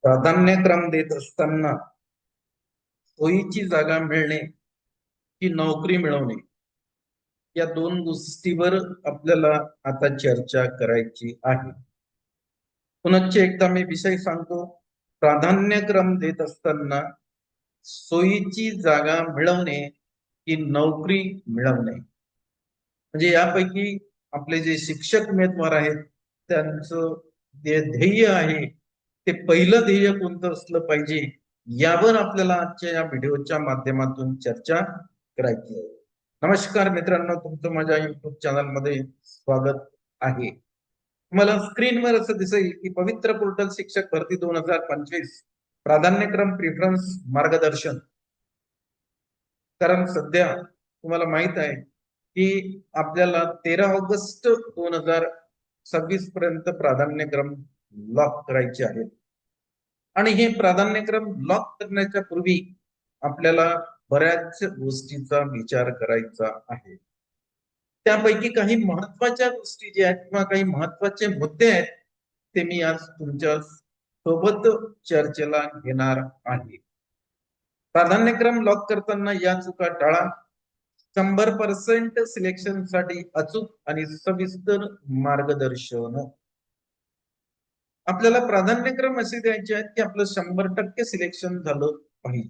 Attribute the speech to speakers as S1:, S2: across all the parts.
S1: प्राधान्यक्रम देत असताना सोयीची जागा मिळणे की नोकरी मिळवणे या दोन गोष्टीवर आपल्याला आता चर्चा करायची आहे. पुनश्च एकदा मी विषय सांगतो. प्राधान्यक्रम देत असताना सोयीची जागा मिळवणे की नोकरी मिळवणे, म्हणजे यापैकी आपले जे शिक्षक उमेदवार आहेत त्यांचं जे ध्येय आहे ते पहिलं ध्येय कोणतं असलं पाहिजे यावर आपल्याला आजच्या या व्हिडिओच्या माध्यमातून चर्चा करायची आहे. नमस्कार मित्रांनो, तुमचं माझ्या युट्यूब चॅनल मध्ये स्वागत आहे. तुम्हाला स्क्रीनवर असं दिसेल की पवित्र पोर्टल शिक्षक भरती 2025 प्राधान्यक्रम प्रिफरन्स मार्गदर्शन. कारण सध्या तुम्हाला माहित आहे की आपल्याला 13 ऑगस्ट 2026 पर्यंत प्राधान्यक्रम लॉक करायचे आहेत. आणि हे प्राधान्यक्रम लॉक करण्याच्या पूर्वी आपल्याला बऱ्याच गोष्टीचा विचार करायचा आहे. त्यापैकी काही महत्वाच्या गोष्टी ज्या आहेत किंवा काही महत्वाचे मुद्दे आहेत ते मी आज तुमच्या सोबत चर्चेला घेणार आहे. प्राधान्यक्रम लॉक करताना या चुका टाळा. 100% सिलेक्शन साठी अचूक आणि सविस्तर मार्गदर्शन. आपल्याला प्राधान्यक्रम असे द्यायचे आहेत की आपलं 100% सिलेक्शन झालं पाहिजे.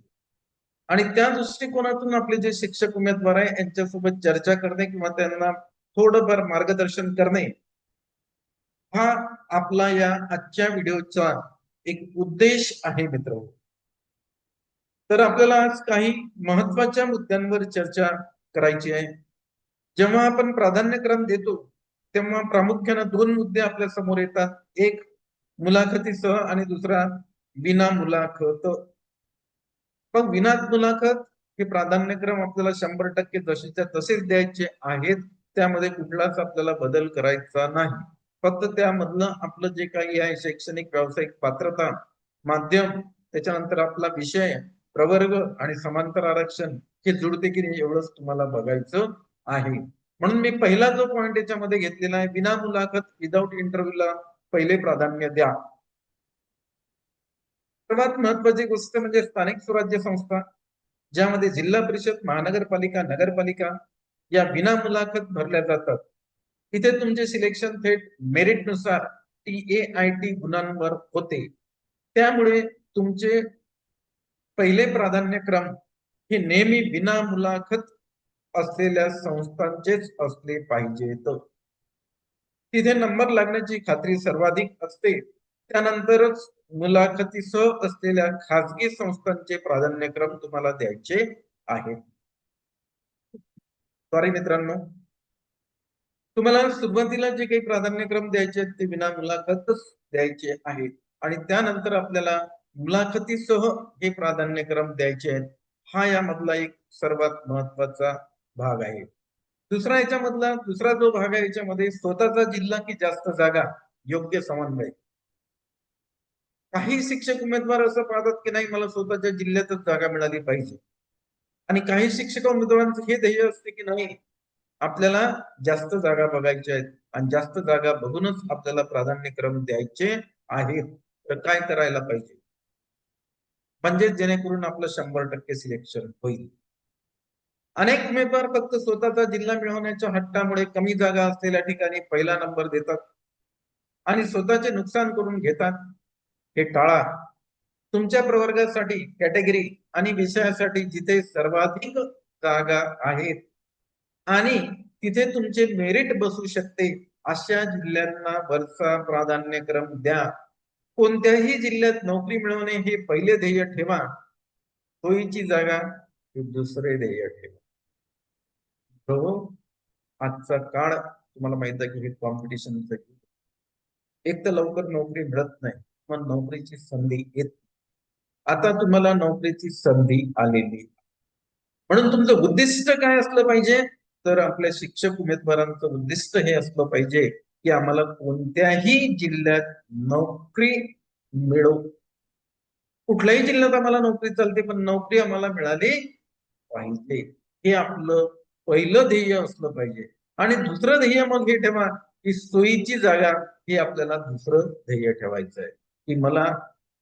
S1: आणि त्या दृष्टिकोनातून आपले जे शिक्षक उमेदवार आहे यांच्यासोबत चर्चा करणे किंवा त्यांना थोडंफार मार्गदर्शन करणे हा आपला या आजच्या व्हिडिओचा एक उद्देश आहे मित्र. तर आपल्याला आज काही महत्वाच्या मुद्द्यांवर चर्चा करायची आहे. जेव्हा आपण प्राधान्यक्रम देतो तेव्हा प्रामुख्याने दोन मुद्दे आपल्या समोर येतात. एक मुलाखतीसह आणि दुसरा विना मुलाखत. पण विना मुलाखत हे प्राधान्यक्रम आपल्याला 100% जसेच्या तसेच द्यायचे आहेत. त्यामध्ये कुठलाच आपल्याला बदल करायचा नाही. फक्त त्यामधलं आपलं जे काही आहे शैक्षणिक व्यावसायिक पात्रता, माध्यम, त्याच्यानंतर आपला विषय, प्रवर्ग आणि समांतर आरक्षण हे जुळते की नाही एवढंच तुम्हाला बघायचं आहे. म्हणून मी पहिला जो पॉइंट याच्यामध्ये घेतलेला आहे, विना मुलाखत विदाऊट इंटरव्ह्यूला पहिले प्राधान्य द्या. सर्वात महत्वाची गोष्ट म्हणजे स्थानिक स्वराज्य संस्था ज्यामध्ये जिल्हा परिषद, महानगरपालिका, नगरपालिका या विना मुलाखत भरल्या जातात. इथे तुमचे सिलेक्शन थेट मेरिट नुसार TAIT गुणांवर होते. त्यामुळे तुमचे पहिले प्राधान्यक्रम हे नेहमी विना मुलाखत असलेल्या संस्थांचेच असले पाहिजेत. तिथे नंबर लागण्याची खात्री सर्वाधिक असते. त्यानंतरच मुलाखतीसह असलेल्या खाजगी संस्थांचे प्राधान्यक्रम तुम्हाला द्यायचे आहेत. सॉरी मित्रांनो, तुम्हाला सुरुवातीला जे काही प्राधान्यक्रम द्यायचे आहेत ते विना मुलाखतच द्यायचे आहेत आणि त्यानंतर आपल्याला मुलाखतीसह हे प्राधान्यक्रम द्यायचे आहेत. हा यामधला एक सर्वात महत्वाचा भाग आहे. दुसरा जो भाग आहे याच्यामध्ये स्वतःचा जिल्हा की जास्त जागा योग्य समन्वय. काही शिक्षक उमेदवार असं पाहतात की नाही मला स्वतःच्या जिल्ह्यातच जागा मिळाली पाहिजे आणि काही शिक्षक उमेदवारांचं हे ध्येय असते की नाही आपल्याला जास्त जागा बघायच्या आहेत आणि जास्त जागा बघूनच आपल्याला प्राधान्यक्रम द्यायचे आहेत. तर काय करायला पाहिजे म्हणजे जेणेकरून आपलं 100% सिलेक्शन होईल. अनेक उमेदवार फक्त स्वतःचा जिल्हा मिळवण्याच्या हट्टामुळे कमी जागा असलेल्या ठिकाणी पहिला नंबर देतात आणि स्वतःचे नुकसान करून घेतात. हे टाळा. तुमच्या प्रवर्गासाठी कॅटेगरी आणि विषयासाठी जिथे सर्वाधिक जागा आहेत आणि तिथे तुमचे मेरिट बसू शकते अशा जिल्ह्यांना वरचा प्राधान्यक्रम द्या. कोणत्याही जिल्ह्यात नोकरी मिळवणे हे पहिले ध्येय ठेवा. सोयीची जागा हे दुसरे ध्येय ठेवा. हो, आजचा काळ तुम्हाला माहित आहे की कॉम्पिटिशनचा एक तर लवकर नोकरी मिळत नाही, पण नोकरीची संधी येत. आता तुम्हाला नोकरीची संधी आलेली, म्हणून तुमचं उद्दिष्ट काय असलं पाहिजे तर आपल्या शिक्षक उमेदवारांचं उद्दिष्ट हे असलं पाहिजे की आम्हाला कोणत्याही जिल्ह्यात नोकरी मिळो. कुठल्याही जिल्ह्यात आम्हाला नोकरी चालते पण नोकरी आम्हाला मिळाली पाहिजे. हे आपलं पहिलं ध्येय असलं पाहिजे. आणि दुसरं ध्येय मग हे ठेवा की सोयीची जागा हे आपल्याला दुसरं ध्येय ठेवायचं आहे की मला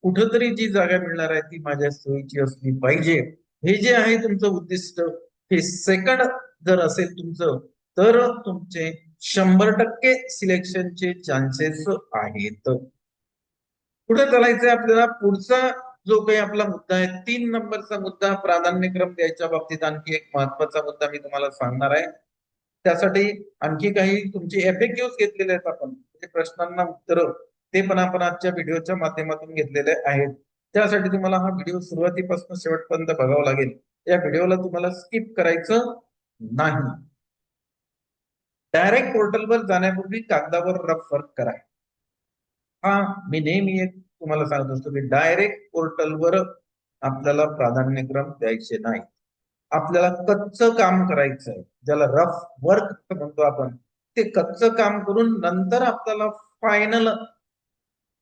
S1: कुठंतरी जी जागा मिळणार आहे ती माझ्या सोयीची असली पाहिजे, हे जे आहे तुमचं उद्दिष्ट, हे सेकंड जर असेल तुमचं, तर तुमचे 100% सिलेक्शनचे चान्सेस आहेत. पुढे चालायचंय आपल्याला. पुढचा जो काही आपला मुद्दा आहे, 3 नंबरचा मुद्दा, प्राधान्यक्रम द्यायच्या बाबतीत आणखी एक महत्वाचा मुद्दा मी तुम्हाला सांगणार आहे. त्यासाठी आणखी काही तुमचे FAQs घेतलेले आहेत आपण, म्हणजे प्रश्नांना उत्तर, ते पण आपण आजच्या व्हिडिओच्या माध्यमातून घेतलेले आहेत. त्यासाठी तुम्हाला हा व्हिडिओ सुरुवातीपासून शेवटपर्यंत बघावा लागेल. या व्हिडिओला तुम्हाला स्किप करायचं नाही. डायरेक्ट पोर्टलवर जाण्यापूर्वी कागदावर रफ वर्क करा. हा मी नेहमी एक तुम्हाला सांगत असतो की डायरेक्ट पोर्टलवर आपल्याला प्राधान्यक्रम द्यायचे नाही. आपल्याला कच्चं काम करायचं आहे, ज्याला रफ वर्क म्हणतो आपण. ते कच्चं काम करून नंतर आपल्याला फायनल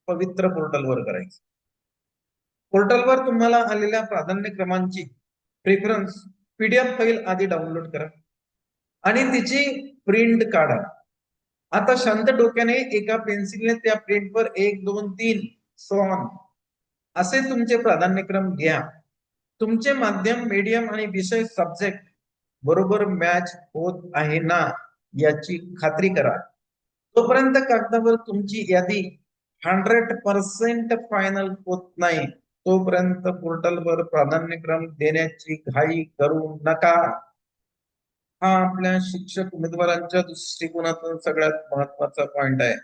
S1: पवित्र पोर्टलवर करायचं. पोर्टलवर तुम्हाला आलेल्या प्राधान्यक्रमांची प्रेफरन्स PDF फाईल आधी डाउनलोड करा आणि तिची प्रिंट काढा. आता शांत डोक्याने एका पेन्सिलने त्या प्रिंटवर 1 2 3 सॉन असे तुमचे प्राधान्यक्रम घ्या. तुमचे माध्यम, मीडियम आणि विषय सब्जेक्ट बरोबर मॅच होत आहे ना याची खात्री करा. तोपर्यंत कागदावर तुमची यादी 100% फायनल होत नाही, तोपर्यंत पोर्टलवर प्राधान्यक्रम देण्याची घाई करू नका. हा आपल्या शिक्षक उमेदवारांच्या दृष्टिकोनातून सगळ्यात महत्वाचा पॉइंट आहे.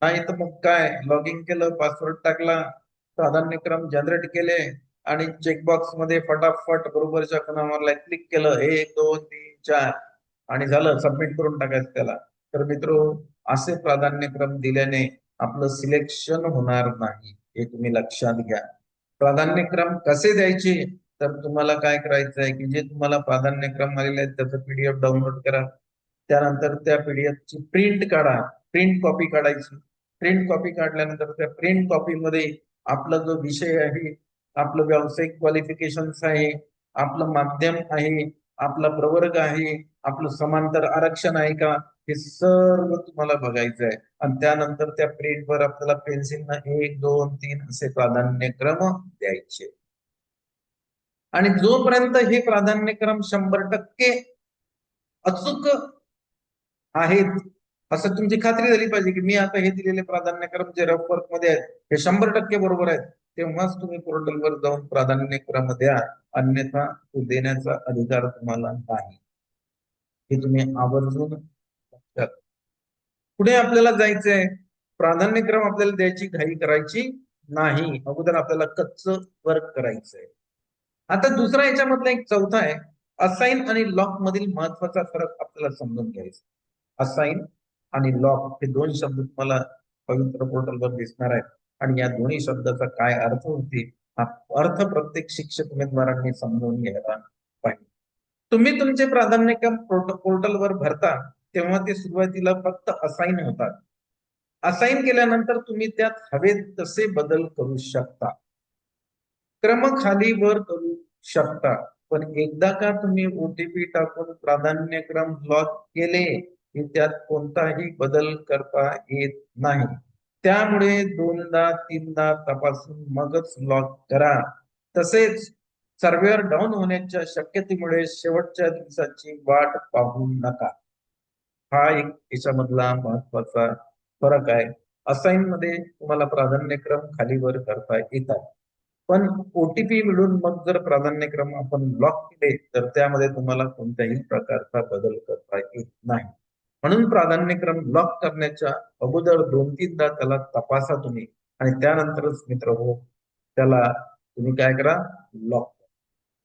S1: नाही तर मग काय, लॉग इन केलं, पासवर्ड टाकला, प्राधान्यक्रम जनरेट केले आणि चेकबॉक्स मध्ये फटाफट बरोबरच्या खुणावर क्लिक केलं, 1 2 3 4 आणि झालं, सबमिट करून टाकायचं त्याला. तर मित्रो, असे प्राधान्यक्रम दिल्याने आपलं सिलेक्शन होणार नाही, हे तुम्ही लक्षात घ्या. प्राधान्यक्रम कसे द्यायचे, तर तुम्हाला काय करायचं आहे की जे तुम्हाला प्राधान्यक्रम आलेले आहेत त्याचं PDF डाउनलोड करा. त्यानंतर त्या PDF ची प्रिंट काढा, प्रिंट कॉपी काढायची. प्रिंट कॉपी काढल्यानंतर त्या प्रिंट कॉपी मध्ये आपला जो विषय आहे, आपलं व्यावसायिक क्वालिफिकेशन्स आहे, आपलं माध्यम आहे, आपला प्रवर्ग आहे, आपलं समांतर आरक्षण आहे का, हे सर्व तुम्हाला बघायचं आहे. आणि त्यानंतर त्या प्रिंटवर आपल्याला पेन्सिलनं 1 2 3 असे प्राधान्यक्रम द्यायचे. आणि जोपर्यंत हे प्राधान्यक्रम 100% अचूक आहेत असं तुमची खात्री झाली पाहिजे की मी आता हे दिलेले प्राधान्यक्रम जे रफ वर्क मध्ये आहेत हे 100% बरोबर आहेत, तेव्हाच तुम्ही पोर्टलवर जाऊन प्राधान्यक्रम द्या. अन्यथा तो देण्याचा अधिकार तुम्हाला नाही, हे तुम्ही आवर्जून लक्षात. पुढे आपल्याला जायचंय, प्राधान्यक्रम आपल्याला द्यायची घाई करायची नाही, अगोदर आपल्याला कच्चं वर्क करायचंय. आता दुसरा याच्यामधला एक चौथा आहे, असाइन आणि लॉक मधील महत्वाचा फरक आपल्याला समजून घ्यायचा. असाइन आणि लॉक हे दोन शब्द तुम्हाला पवित्र पोर्टलवर दिसणार आहेत आणि या दोन्ही शब्दाचा काय अर्थ होते, हा अर्थ प्रत्येक शिक्षक उमेदवारांनी समजून घ्यायला पाहिजे. तुम्ही तुमचे प्राधान्यक्रम पोर्टलवर भरता तेव्हा ते सुरुवातीला फक्त असाइन होतात. असाइन केल्यानंतर तुम्ही त्यात हवे तसे बदल करू शकता, क्रम खाली वर करू शकता. पण एकदा का तुम्ही OTP टाकून प्राधान्यक्रम लॉक केले की त्यात कोणताही बदल करता येत नाही. त्यामुळे 2दा 3दा तपासून मगच लॉक करा. तसेच सर्व्हर डाऊन होण्याच्या शक्यतेमुळे शेवटच्या दिवसाची वाट पाहू नका. हा एक याच्यामधला महत्वाचा फरक आहे. असाइन मध्ये तुम्हाला प्राधान्यक्रम खाली वर करता येतात, पण OTP मिळून मग जर प्राधान्यक्रम आपण लॉक केले तर त्यामध्ये तुम्हाला कोणत्याही प्रकारचा बदल करता येत नाही. म्हणून प्राधान्यक्रम लॉक करण्याच्या अगोदर 2-3दा त्याला तपासा तुम्ही आणि त्यानंतरच मित्र हो त्याला तुम्ही काय करा, लॉक.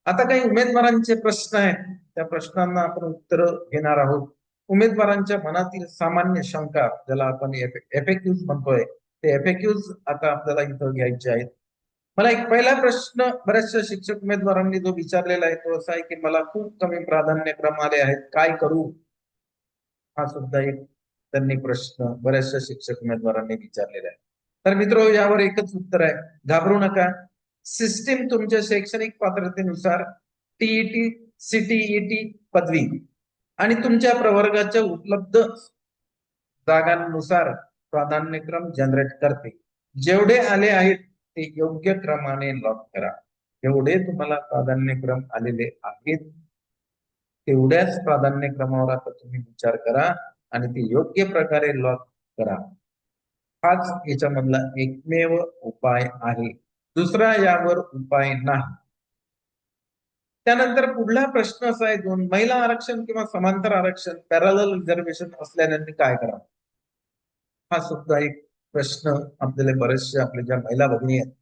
S1: आता काही उमेदवारांचे प्रश्न आहेत, त्या प्रश्नांना आपण उत्तर घेणार आहोत. उमेदवारांच्या मनातील सामान्य शंका, ज्याला आपण FAQs म्हणतोय, ते FAQs आता आपल्याला इथं घ्यायचे आहेत. मला एक पहिला प्रश्न बऱ्याचशा शिक्षक उमेदवारांनी जो विचारलेला आहे तो असा आहे की मला खूप कमी प्राधान्यक्रम आले आहेत, काय करू. हा सुद्धा एक त्यांनी प्रश्न बऱ्याचशा शिक्षक उमेदवारांनी विचारलेला आहे. तर मित्र, यावर एकच उत्तर आहे, घाबरू नका. सिस्टीम तुमच्या शैक्षणिक पात्रतेनुसार TET, CTET पदवी आणि तुमच्या प्रवर्गाच्या उपलब्ध जागांनुसार प्राधान्यक्रम जनरेट करते. जेवढे आले आहेत ते योग्य क्रमाने लॉक करा. जेवढे तुम्हाला प्राधान्यक्रम आलेले आहेत तेवढ्याच प्राधान्यक्रमावर आता तुम्ही विचार करा आणि ते योग्य प्रकारे लॉक करा. हाच याच्यामधला एकमेव उपाय आहे. दुसरा यावर उपाय नाही. त्यानंतर पुढला प्रश्न असा आहे, दोन महिला आरक्षण किंवा समांतर आरक्षण पॅरलल रिझर्वेशन असल्याने काय करावं. हा सुद्धा एक प्रश्न आपल्याला बरेचसे आपल्या ज्या महिला भगिनी आहेत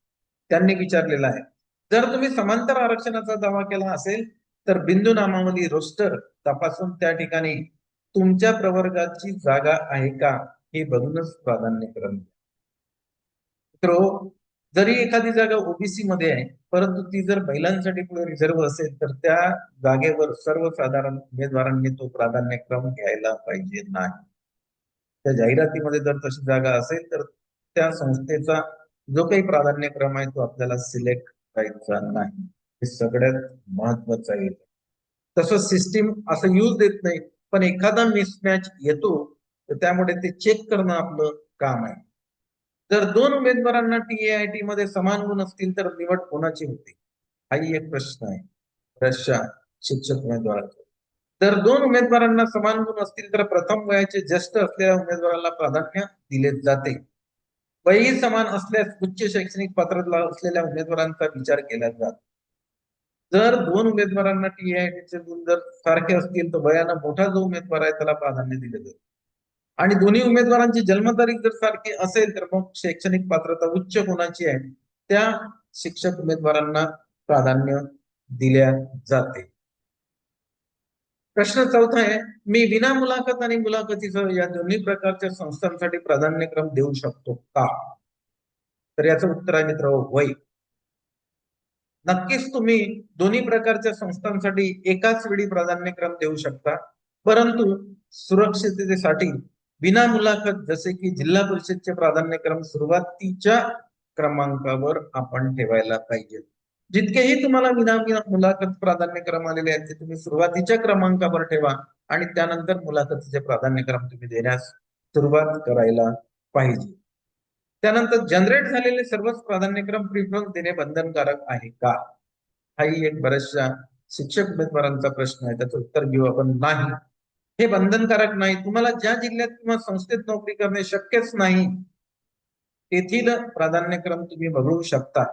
S1: त्यांनी विचारलेला आहे. जर तुम्ही समांतर आरक्षणाचा दावा केला असेल तर बिंदू नामावली रोस्टर तपासून त्या ठिकाणी तुमच्या प्रवर्गाची जागा आहे का हे बघूनच प्राधान्यक्रम द्या. मित्रो, जरी एखादी जागा ओबीसी मध्ये आहे परंतु ती जर महिलांसाठी पुढे रिझर्व्ह असेल तर त्या जागेवर सर्वसाधारण उमेदवारांनी तो प्राधान्यक्रम घ्यायला पाहिजे नाही. त्या जाहिरातीमध्ये जर तशी जागा असेल तर त्या संस्थेचा जो काही प्राधान्यक्रम आहे तो आपल्याला सिलेक्ट करायचा नाही. हे सगळ्यात महत्वाचं आहे. तसं सिस्टीम असं यूज देत नाही, पण एखादा मिसमॅच येतो तर त्यामुळे ते चेक करणं आपलं काम आहे. जर दोन उमेदवारांना टीएआयटी मध्ये समान गुण असतील तर निवड कोणाची होते, हाही एक प्रश्न आहे बऱ्याचशा शिक्षक उमेदवारांचा. जर दोन उमेदवारांना समान गुण असतील तर प्रथम वयाचे ज्येष्ठ असलेल्या उमेदवाराला प्राधान्य दिले जाते. वयही समान असल्यास उच्च शैक्षणिक पात्रता असलेल्या उमेदवारांचा विचार केला जातो. जर दोन उमेदवारांना टीएआयटीचे गुण जर सारखे असतील तर वयानं मोठा जो उमेदवार आहे त्याला प्राधान्य दिले जाते. आणि दोन्ही उमेदवारांची जन्मतारीख जर सारखी असेल तर मग शैक्षणिक पात्रता उच्च कोणाची आहे त्या शिक्षक उमेदवारांना प्राधान्य दिल्या जाते. प्रश्न चौथा आहे, मी विना मुलाखत आणि मुलाखतीसह या दोन्ही प्रकारच्या संस्थांसाठी प्राधान्यक्रम देऊ शकतो का. तर याचं उत्तर आहे मित्र, होय. नक्कीच तुम्ही दोन्ही प्रकारच्या संस्थांसाठी एकाच वेळी प्राधान्यक्रम देऊ शकता, परंतु सुरक्षिततेसाठी विना मुलाखत जसे की जिल्हा परिषदचे प्राधान्यक्रम सुरुवातीच्या क्रमांकावर आपण ठेवायला पाहिजे. जितकेही तुम्हाला विना मुलाखत प्राधान्यक्रम आलेले आहेत ते तुम्ही सुरुवातीच्या क्रमांकावर ठेवा आणि त्यानंतर मुलाखतीचे प्राधान्यक्रम तुम्ही देण्यास सुरुवात करायला पाहिजे. त्यानंतर जनरेट झालेले सर्वच प्राधान्यक्रम प्रिफरन्स देणे बंधनकारक आहे का, हाही एक बऱ्याचशा शिक्षक उमेदवारांचा प्रश्न आहे. त्याचं उत्तर घेऊ आपण, नाही, हे बंधनकारक नाही. तुम्हाला ज्या जिल्ह्यात किंवा संस्थेत नोकरी करणे शक्यच नाही तेथील प्राधान्यक्रम तुम्ही बघू शकता.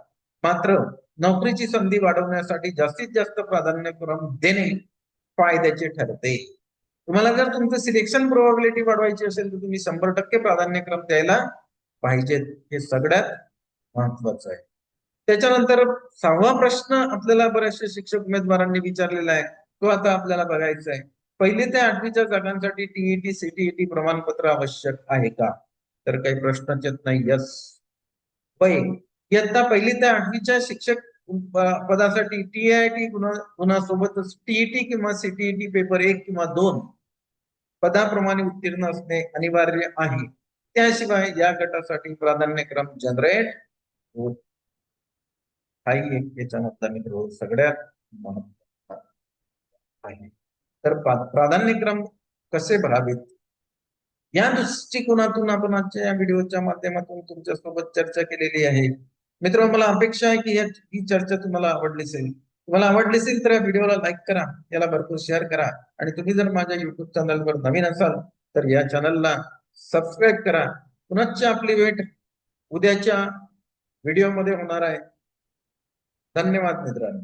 S1: मात्र नोकरीची संधी वाढवण्यासाठी जास्तीत जास्त प्राधान्यक्रम देणे फायद्याचे ठरते. तुम्हाला जर तुमचं सिलेक्शन प्रोबॅबिलिटी वाढवायची असेल तर तुम्ही 100% प्राधान्यक्रम द्यायला पाहिजेत. हे सगळ्यात महत्वाचं आहे. त्याच्यानंतर 6वा प्रश्न आपल्याला बऱ्याचशा शिक्षक उमेदवारांनी विचारलेला आहे, तो आता आपल्याला बघायचा आहे. 1ली ते 8वीच्या जागांसाठी टीईटी सीटीईटी प्रमाणपत्र आवश्यक आहे का. तर काही प्रश्नच येत नाही. यस, होय. इयत्ता 1ली ते 8वीच्या शिक्षक पदासाठी टीआयटी गुणासोबतच टीईटी किंवा सीटीईटी पेपर 1 किंवा 2 पदाप्रमाणे उत्तीर्ण असणे अनिवार्य आहे. त्याशिवाय या गटासाठी प्राधान्यक्रम जनरेट होत हाही एक याच्यामधला मित्र सगळ्यात महत्त्वाचा आहे. तर प्राधान्यक्रम कसे भरावेत या दृष्टिकोनातून आपण आजच्या या व्हिडिओच्या माध्यमातून तुमच्यासोबत चर्चा केलेली आहे. मित्र, मला अपेक्षा आहे की ही चर्चा तुम्हाला आवडली असेल. तुम्हाला आवडली असेल तर या व्हिडिओला लाईक करा, याला भरपूर शेअर करा आणि तुम्ही जर माझ्या युट्यूब चॅनलवर नवीन असाल तर या चॅनलला सबस्क्राईब करा. पुनश्च आपली भेट उद्याच्या व्हिडिओमध्ये होणार आहे. धन्यवाद मित्रांनो.